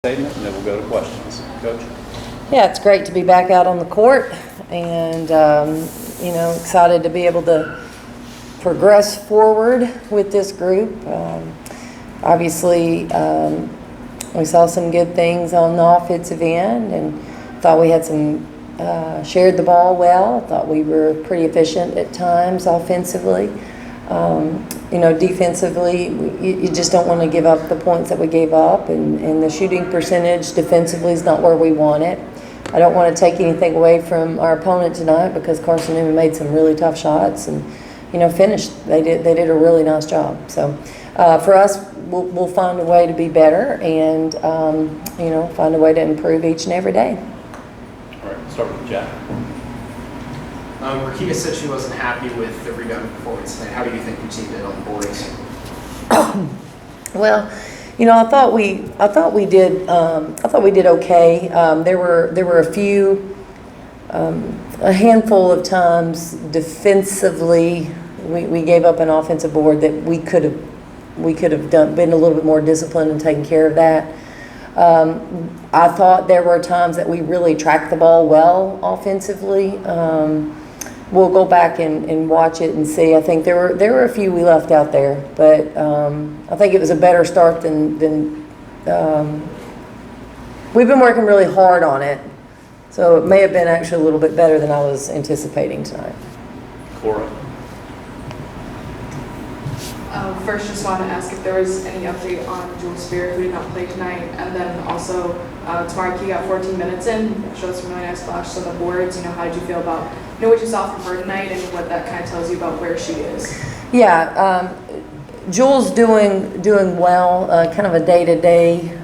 Statement, and then we'll go to questions. Coach? Yeah, it's great to be back out on the court and, excited to be able to progress forward with this group. Obviously, we saw some good things on the offensive end and thought we had shared the ball well, thought we were pretty efficient at times offensively. Defensively, you just don't want to give up the points that we gave up, and the shooting percentage defensively is not where we want it. I don't want to take anything away from our opponent tonight because Carson-Newman made some really tough shots and, finished. They did a really nice job. So for us, we'll find a way to be better and, find a way to improve each and every day. All right, start with Jack. Rakia said she wasn't happy with the rebounding performance tonight. How do you think your team did on the boards? Well, I thought we did okay. There were a handful of times defensively we gave up an offensive board that we could have been a little bit more disciplined and taken care of that. I thought there were times that we really tracked the ball well offensively. We'll go back and watch it and see. I think there were a few we left out there, but I think it was a better start than we've been working really hard on it. So it may have been actually a little bit better than I was anticipating tonight. Cora. First, just want to ask if there was any update on Jules Spear, who did not play tonight, and then also Tamara Key got 14 minutes in, showed some really nice flashes on the boards. How did you feel about what you saw from her tonight and what that kind of tells you about where she is? Yeah, Jules doing well. Kind of a day-to-day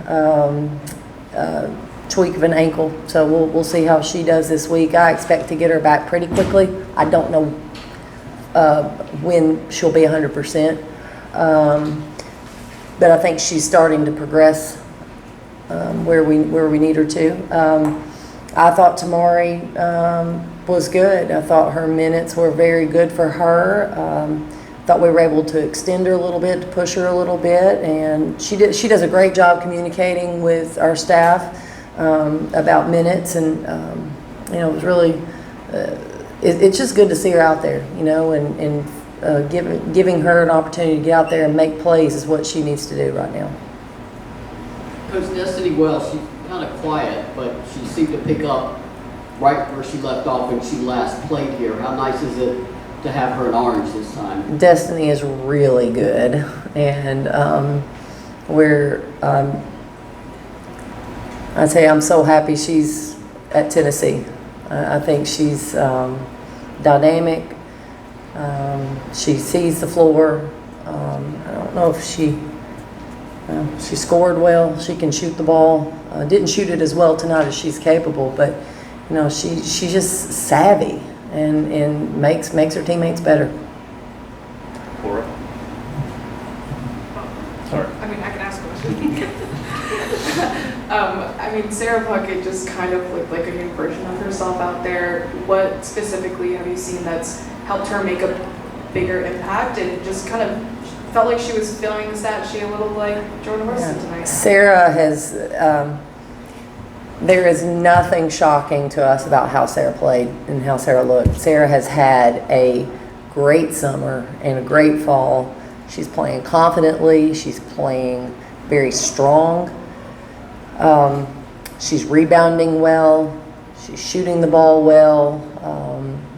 tweak of an ankle, so we'll see how she does this week. I expect to get her back pretty quickly. I don't know when she'll be 100%. But I think she's starting to progress where we need her to. I thought Tamari was good. I thought her minutes were very good for her. Thought we were able to extend her a little bit, to push her a little bit, and she does a great job communicating with our staff about minutes, and it was really it's just good to see her out there, and giving her an opportunity to get out there and make plays is what she needs to do right now. Coach Destiny Wells, she's kind of quiet, but she seemed to pick up right where she left off when she last played here. How nice is it to have her in orange this time? Destiny is really good, and I tell you, I'm so happy she's at Tennessee. I think she's dynamic. She sees the floor. I don't know if she scored well. She can shoot the ball. Didn't shoot it as well tonight as she's capable, but she's just savvy and makes her teammates better. Cora. Sorry. I can ask a question. Sarah Puckett just kind of looked like a new version of herself out there. What specifically have you seen that's helped her make a bigger impact, and just kind of felt like she was feeling the stat sheet a little like Jordan Wilson tonight? Sarah has, there is nothing shocking to us about how Sarah played and how Sarah looked. Sarah has had a great summer and a great fall. She's playing confidently. She's playing very strong. She's rebounding well. She's shooting the ball well.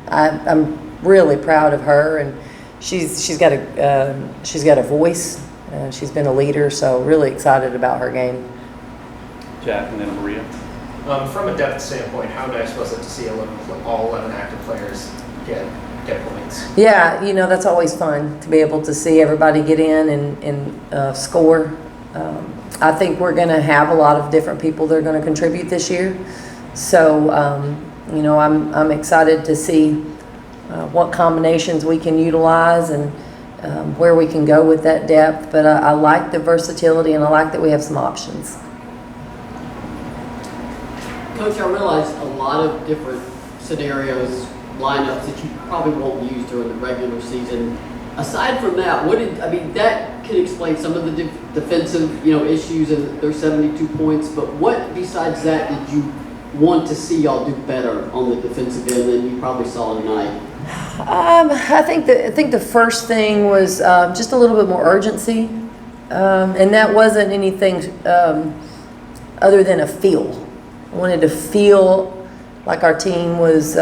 I'm really proud of her, and she's got a voice. She's been a leader, so really excited about her game. Jack, and then Maria. From a depth standpoint, how nice was it to see all 11 active players get points? Yeah, that's always fun to be able to see everybody get in and score. I think we're going to have a lot of different people that are going to contribute this year. So, I'm excited to see what combinations we can utilize and where we can go with that depth. But I like the versatility, and I like that we have some options. Coach, I realize a lot of different scenarios, lineups that you probably won't use during the regular season. Aside from that, that can explain some of the defensive, issues and their 72 points, but what besides that did you want to see y'all do better on the defensive end than you probably saw tonight? I think the first thing was just a little bit more urgency, and that wasn't anything other than a feel. I wanted to feel like our team was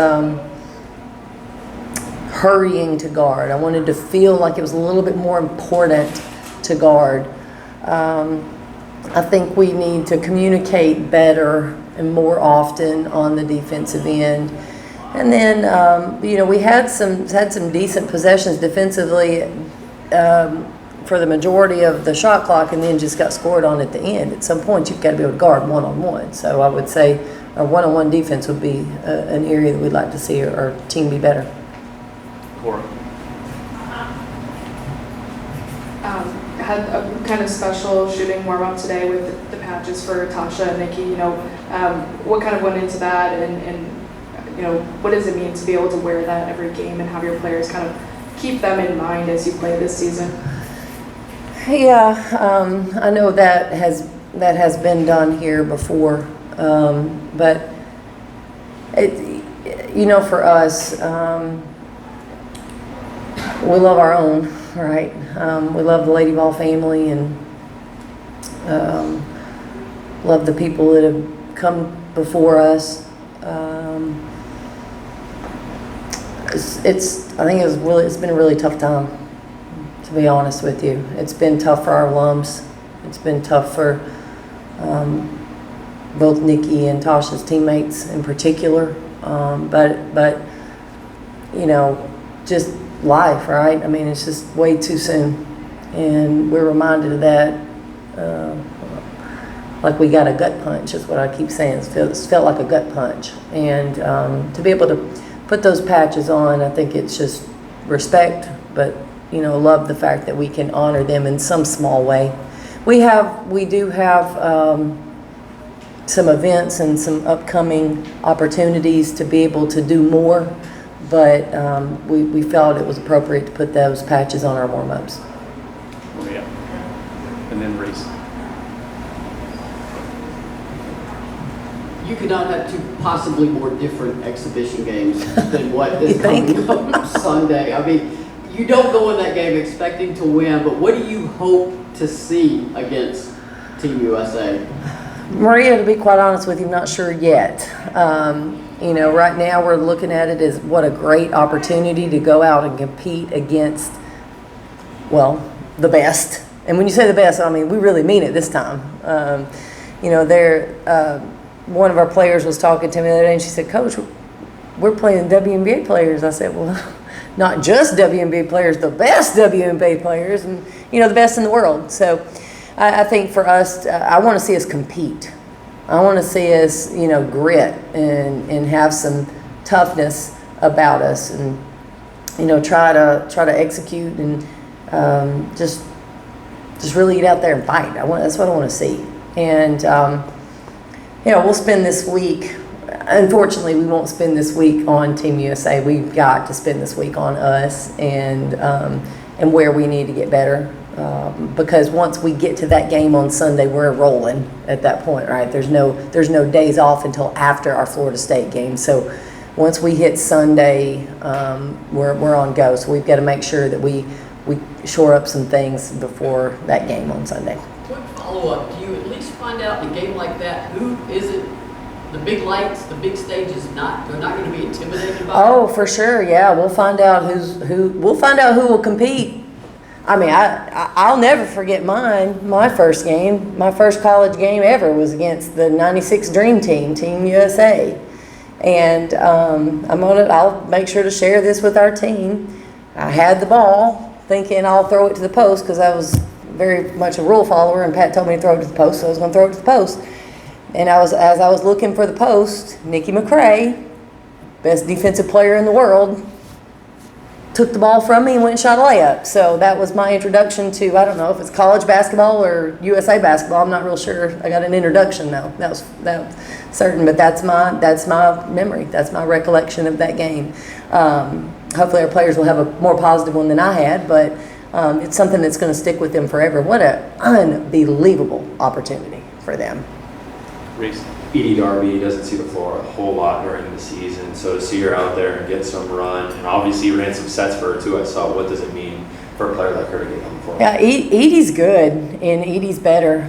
hurrying to guard. I wanted to feel like it was a little bit more important to guard. I think we need to communicate better and more often on the defensive end. And then, we had some decent possessions defensively for the majority of the shot clock, and then just got scored on at the end. At some point, you've got to be able to guard one-on-one. So I would say our one-on-one defense would be an area that we'd like to see our team be better. Cora. Had a kind of special shooting warm-up today with the patches for Tasha and Nikki. What kind of went into that, and what does it mean to be able to wear that every game and have your players kind of keep them in mind as you play this season? Yeah, I know that has been done here before, but for us, we love our own, right? We love the Lady Ball family and love the people that have come before us. It's been a really tough time, to be honest with you. It's been tough for our alums. It's been tough for both Nikki and Tasha's teammates in particular. But just life, right? I mean, it's just way too soon, and we're reminded of that. Like we got a gut punch is what I keep saying. It's felt like a gut punch, and to be able to put those patches on, I think it's just respect, but love the fact that we can honor them in some small way. We do have some events and some upcoming opportunities to be able to do more, but we felt it was appropriate to put those patches on our warm-ups. Maria. And then Reese. You could not have two possibly more different exhibition games than what is coming up Sunday. I mean, you don't go in that game expecting to win, but what do you hope to see against Team USA? Maria, to be quite honest with you, I'm not sure yet. Right now we're looking at it as what a great opportunity to go out and compete against, the best. And when you say the best, I mean, we really mean it this time. One of our players was talking to me the other day, and she said, "Coach, we're playing WNBA players." I said, "Well, not just WNBA players, the best WNBA players, and the best in the world." So I think for us, I want to see us compete. I want to see us, grit and have some toughness about us, and try to execute and just really get out there and fight. That's what I want to see. And we'll spend this week. Unfortunately, we won't spend this week on Team USA. We've got to spend this week on us and where we need to get better. Because once we get to that game on Sunday, we're rolling at that point, right? There's no days off until after our Florida State game. So once we hit Sunday, we're on go. So we've got to make sure that we shore up some things before that game on Sunday. Quick follow-up. Do you at least find out in a game like that, who is it, the big lights, the big stage is not, they're not going to be intimidated by? Oh, for sure, yeah. We'll find out who will compete. I mean, I'll never forget my first game. My first college game ever was against the 96 Dream Team, Team USA. And I'll make sure to share this with our team. I had the ball, thinking I'll throw it to the post because I was very much a rule follower, and Pat told me to throw it to the post, so I was going to throw it to the post. And as I was looking for the post, Nikki McCray, best defensive player in the world, took the ball from me and went and shot a layup. So that was my introduction to, I don't know if it's college basketball or USA basketball. I'm not real sure. I got an introduction though. That was certain, but that's my memory. That's my recollection of that game. Hopefully our players will have a more positive one than I had, but it's something that's going to stick with them forever. What an unbelievable opportunity for them. Reese. Edie Darby doesn't see the floor a whole lot during the season, so to see her out there and get some run, and obviously you ran some sets for her too. I saw. What does it mean for a player like her to get on the floor? Yeah, Edie's good, and Edie's better.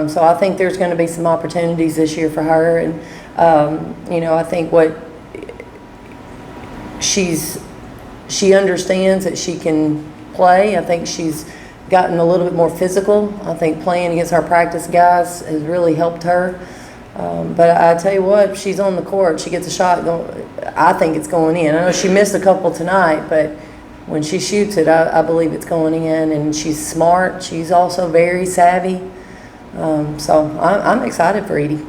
So I think there's going to be some opportunities this year for her, and I think what she understands that she can play. I think she's gotten a little bit more physical. I think playing against our practice guys has really helped her. But I tell you what, if she's on the court, she gets a shot, I think it's going in. I know she missed a couple tonight, but when she shoots it, I believe it's going in. And she's smart. She's also very savvy. So I'm excited for Edie.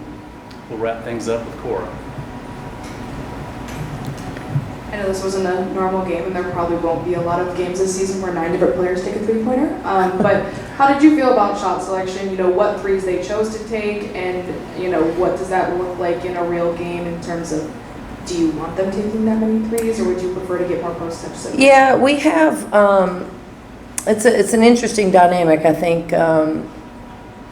We'll wrap things up with Cora. I know this wasn't a normal game, and there probably won't be a lot of games this season where 9 different players take a three-pointer. But how did you feel about shot selection? What threes they chose to take, and what does that look like in a real game in terms of, do you want them taking that many threes, or would you prefer to get more post-ups? Yeah, we have. It's an interesting dynamic. I think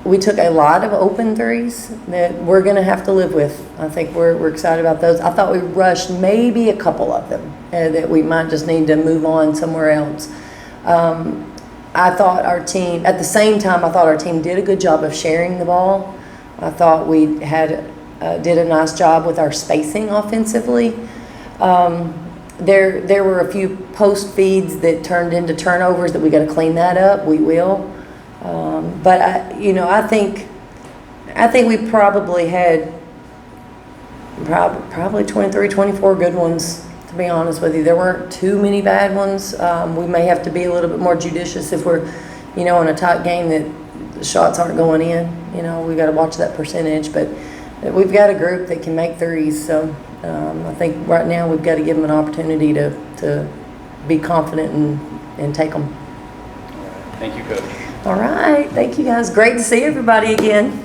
we took a lot of open threes that we're going to have to live with. I think we're excited about those. I thought we rushed maybe a couple of them that we might just need to move on somewhere else. I thought our team, at the same time, I thought our team did a good job of sharing the ball. I thought we did a nice job with our spacing offensively. There were a few post feeds that turned into turnovers that we got to clean that up. We will. But I think we probably had probably 23, 24 good ones, to be honest with you. There weren't too many bad ones. We may have to be a little bit more judicious if we're, in a tight game that the shots aren't going in. We've got to watch that percentage. But we've got a group that can make threes. So I think right now we've got to give them an opportunity to be confident and take them. Thank you, Coach. All right. Thank you, guys. Great to see everybody again.